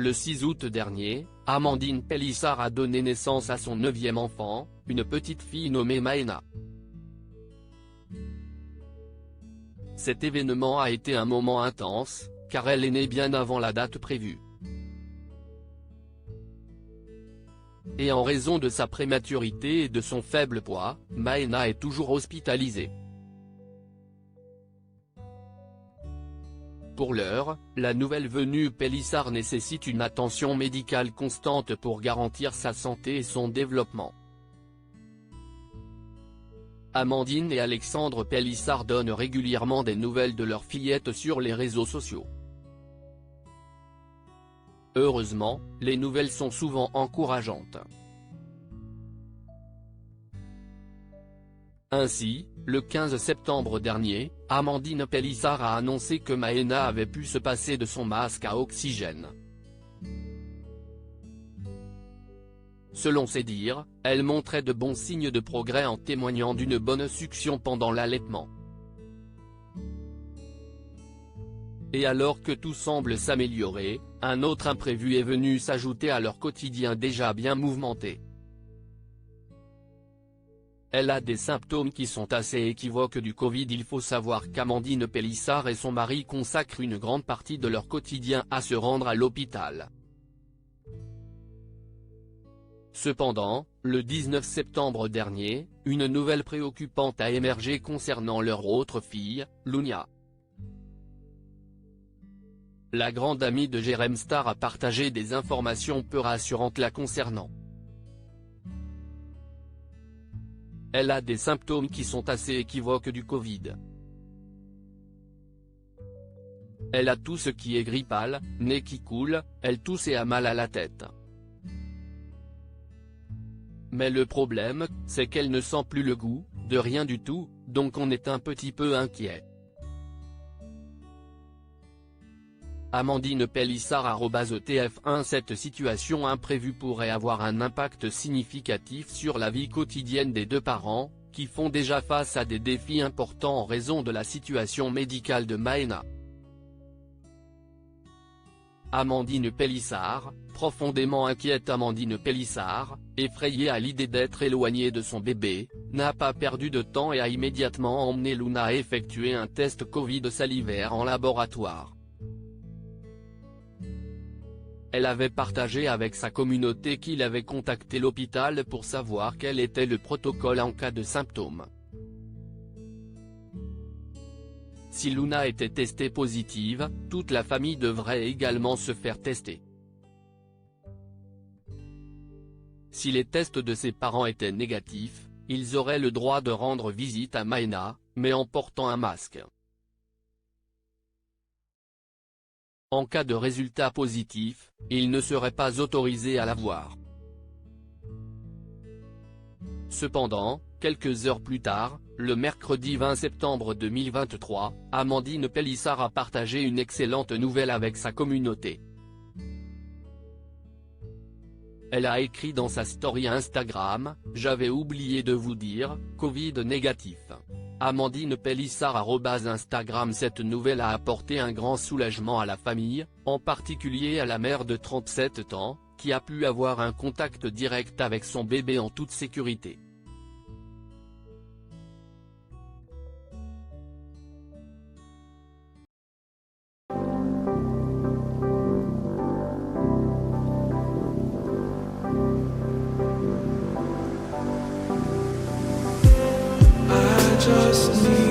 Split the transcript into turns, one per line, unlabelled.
Le 6 août dernier, Amandine Pélissard a donné naissance à son 9e enfant, une petite fille nommée Maëna. Cet événement a été un moment intense, car elle est née bien avant la date prévue. Et en raison de sa prématurité et de son faible poids, Maëna est toujours hospitalisée. Pour l'heure, la nouvelle venue Pélissard nécessite une attention médicale constante pour garantir sa santé et son développement. Amandine et Alexandre Pélissard donnent régulièrement des nouvelles de leur fillette sur les réseaux sociaux. Heureusement, les nouvelles sont souvent encourageantes. Ainsi, le 15 septembre dernier, Amandine Pélissard a annoncé que Maëna avait pu se passer de son masque à oxygène. Selon ses dires, elle montrait de bons signes de progrès en témoignant d'une bonne succion pendant l'allaitement. Et alors que tout semble s'améliorer, un autre imprévu est venu s'ajouter à leur quotidien déjà bien mouvementé. Elle a des symptômes qui sont assez équivoques du Covid. Il faut savoir qu'Amandine Pélissard et son mari consacrent une grande partie de leur quotidien à se rendre à l'hôpital. Cependant, le 19 septembre dernier, une nouvelle préoccupante a émergé concernant leur autre fille, Lunia. La grande amie de Jérém Star a partagé des informations peu rassurantes la concernant. Elle a des symptômes qui sont assez équivoques du Covid. Elle a tout ce qui est grippal, nez qui coule, elle tousse et a mal à la tête. Mais le problème, c'est qu'elle ne sent plus le goût, de rien du tout, donc on est un petit peu inquiet. Amandine Pélissard @TF1 Cette situation imprévue pourrait avoir un impact significatif sur la vie quotidienne des deux parents, qui font déjà face à des défis importants en raison de la situation médicale de Maëna. Amandine Pélissard, profondément inquiète. Amandine Pélissard, effrayée à l'idée d'être éloignée de son bébé, n'a pas perdu de temps et a immédiatement emmené Luna effectuer un test Covid salivaire en laboratoire. Elle avait partagé avec sa communauté qu'il avait contacté l'hôpital pour savoir quel était le protocole en cas de symptômes. Si Luna était testée positive, toute la famille devrait également se faire tester. Si les tests de ses parents étaient négatifs, ils auraient le droit de rendre visite à Maëna, mais en portant un masque. En cas de résultat positif, ils ne seraient pas autorisés à la voir. Cependant, quelques heures plus tard, le mercredi 20 septembre 2023, Amandine Pélissard a partagé une excellente nouvelle avec sa communauté. Elle a écrit dans sa story Instagram « J'avais oublié de vous dire, Covid négatif ». Amandine Pélissard @Instagram Cette nouvelle a apporté un grand soulagement à la famille, en particulier à la mère de 37 ans, qui a pu avoir un contact direct avec son bébé en toute sécurité.
Just need